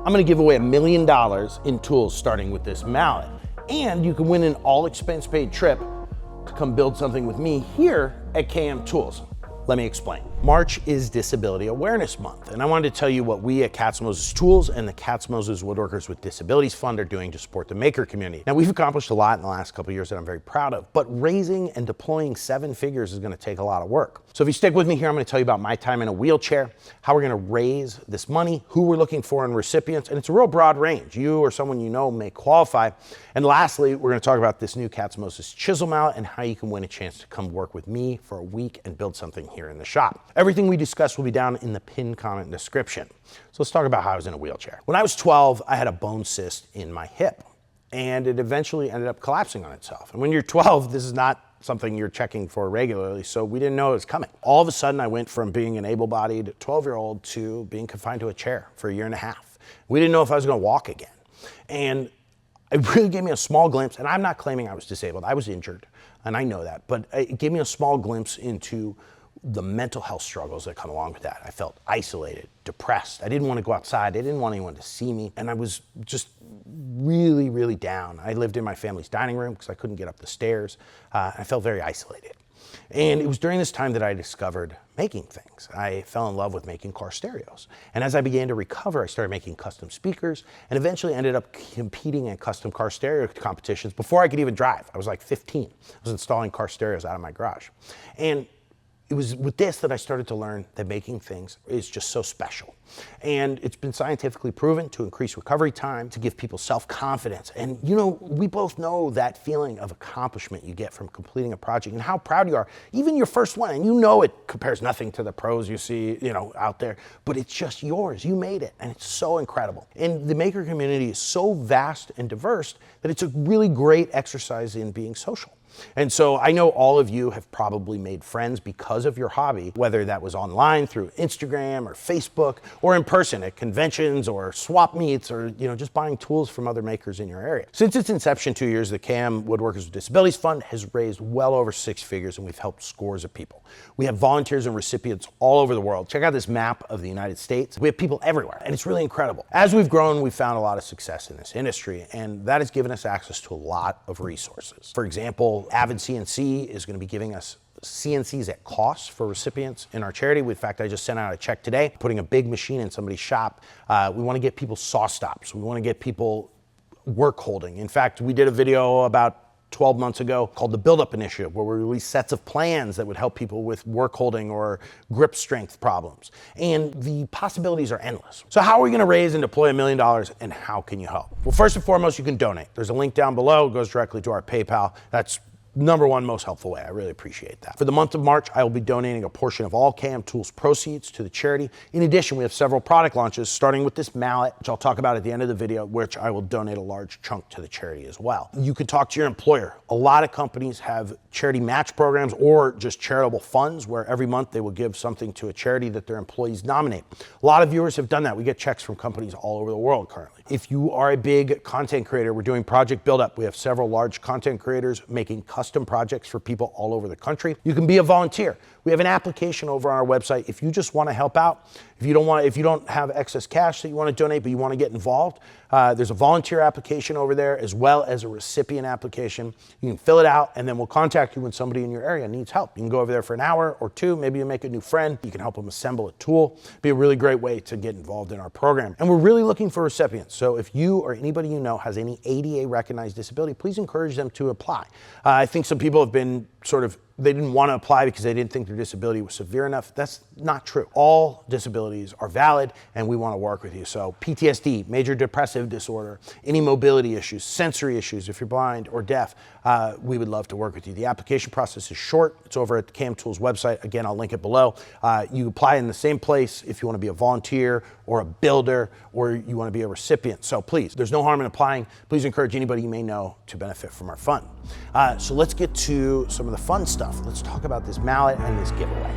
I'm gonna give away $1 million in tools starting with this mallet. And you can win an all expense paid trip to come build something with me here at KMTools. Let me explain. March is Disability Awareness Month, and I wanted to tell you what we at Katz-Moses Tools and the Katz-Moses Woodworkers with Disabilities Fund are doing to support the maker community. Now, we've accomplished a lot in the last couple of years that I'm very proud of, but raising and deploying 7 figures is gonna take a lot of work. So if you stick with me here, I'm gonna tell you about my time in a wheelchair, how we're gonna raise this money, who we're looking for in recipients, and it's a real broad range. You or someone you know may qualify. And lastly, we're gonna talk about this new Katz-Moses chisel mallet and how you can win a chance to come work with me for a week and build something here in the shop. Everything we discuss will be down in the pinned comment description. So let's talk about how I was in a wheelchair. When I was 12, I had a bone cyst in my hip, and it eventually ended up collapsing on itself. And when you're 12, this is not something you're checking for regularly, so we didn't know it was coming. All of a sudden, I went from being an able-bodied 12-year-old to being confined to a chair for 1.5 years. We didn't know if I was gonna walk again. And it really gave me a small glimpse, and I'm not claiming I was disabled, I was injured, and I know that, but it gave me a small glimpse into the mental health struggles that come along with that. I felt isolated, depressed. I didn't want to go outside. I didn't want anyone to see me. And I was just really, really down. I lived in my family's dining room because I couldn't get up the stairs. I felt very isolated. And it was during this time that I discovered making things. I fell in love with making car stereos. And as I began to recover, I started making custom speakers and eventually ended up competing in custom car stereo competitions before I could even drive. I was like 15. I was installing car stereos out of my garage. And it was with this that I started to learn that making things is just so special. And it's been scientifically proven to increase recovery time, to give people self-confidence. And you know, we both know that feeling of accomplishment you get from completing a project and how proud you are, even your first one. And you know it compares nothing to the pros you see, out there, but it's just yours. You made it, and it's so incredible. And the maker community is so vast and diverse that it's a really great exercise in being social. And so I know all of you have probably made friends because of your hobby, whether that was online through Instagram or Facebook or in person at conventions or swap meets or just buying tools from other makers in your area. Since its inception 2 years, the KM Woodworkers with Disabilities Fund has raised well over 6 figures, and we've helped scores of people. We have volunteers and recipients all over the world. Check out this map of the United States. We have people everywhere, and it's really incredible. As we've grown, we've found a lot of success in this industry, and that has given us access to a lot of resources. For example, Avid CNC is going to be giving us CNCs at cost for recipients in our charity. In fact, I just sent out a check today, putting a big machine in somebody's shop. We want to get people saw stops. We want to get people work holding. In fact, we did a video about 12 months ago called the Build Up Initiative, where we released sets of plans that would help people with work holding or grip strength problems. And the possibilities are endless. So how are we going to raise and deploy $1 million, and how can you help? Well, first and foremost, you can donate. There's a link down below. It goes directly to our PayPal. That's number one most helpful way. I really appreciate that. For the month of March, I will be donating a portion of all KMTools proceeds to the charity. In addition, we have several product launches, starting with this mallet, which I'll talk about at the end of the video, which I will donate a large chunk to the charity as well. You can talk to your employer. A lot of companies have charity match programs or just charitable funds where every month they will give something to a charity that their employees nominate. A lot of viewers have done that. We get checks from companies all over the world currently. If you are a big content creator, we're doing Project Build Up. We have several large content creators making custom projects for people all over the country. You can be a volunteer. We have an application over on our website. If you just want to help out, if you don't have excess cash that you want to donate, but you want to get involved, there's a volunteer application over there as well as a recipient application. You can fill it out, and then we'll contact you when somebody in your area needs help. You can go over there for an hour or two. Maybe you make a new friend. You can help them assemble a tool. It'd be a really great way to get involved in our program. And we're really looking for recipients. So if you or anybody you know has any ADA recognized disability, please encourage them to apply. I think some people have been they didn't want to apply because they didn't think their disability was severe enough. That's not true. All disabilities are valid, and we want to work with you. So PTSD, major depressive disorder, any mobility issues, sensory issues, if you're blind or deaf, we would love to work with you. The application process is short. It's over at the KMTools website. Again, I'll link it below. You apply in the same place if you want to be a volunteer or a builder or you want to be a recipient. So please, there's no harm in applying. Please encourage anybody you may know to benefit from our fund. So let's get to some of the fun stuff. Let's talk about this mallet and this giveaway.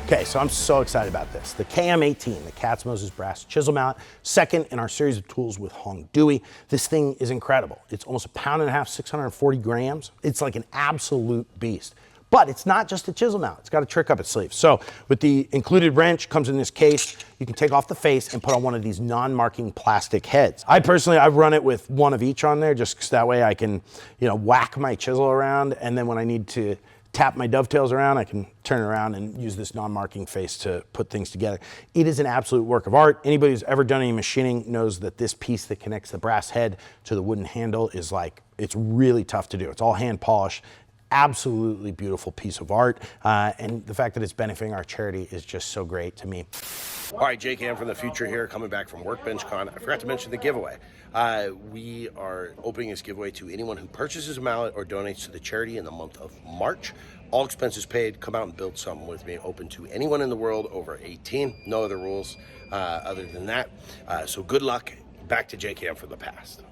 Okay, so I'm so excited about this. The KM18, the Katz-Moses brass chisel mallet, second in our series of tools with Hong Dewey. This thing is incredible. It's almost 1.5 pounds, 640 grams. It's like an absolute beast. But it's not just a chisel mallet, it's got a trick up its sleeve. So with the included wrench, comes in this case, you can take off the face and put on one of these non-marking plastic heads. I've run it with one of each on there, just 'cause that way I can, whack my chisel around, and then when I need to tap my dovetails around, I can turn it around and use this non-marking face to put things together. It is an absolute work of art. Anybody who's ever done any machining knows that this piece that connects the brass head to the wooden handle is it's really tough to do. It's all hand polished. Absolutely beautiful piece of art, and the fact that it's benefiting our charity is just so great to me. All right, Jake Ham from the future here, coming back from Workbench Con. I forgot to mention the giveaway. We are opening this giveaway to anyone who purchases a mallet or donates to the charity in the month of March. All expenses paid. Come out and build something with me. Open to anyone in the world over 18. No other rules other than that. So good luck. Back to Jake Ham from the past.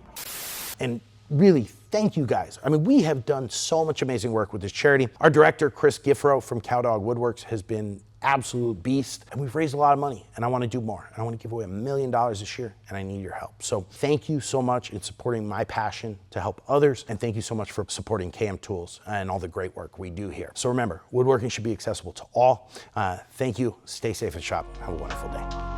And really, thank you guys. I mean, we have done so much amazing work with this charity. Our director, Chris Giffro from Cowdog Woodworks, has been absolute beast, and we've raised a lot of money, and I want to do more. I want to give away $1 million this year, and I need your help. So thank you so much in supporting my passion to help others, and thank you so much for supporting KMTools and all the great work we do here. So remember, woodworking should be accessible to all. Thank you. Stay safe and shop. Have a wonderful day.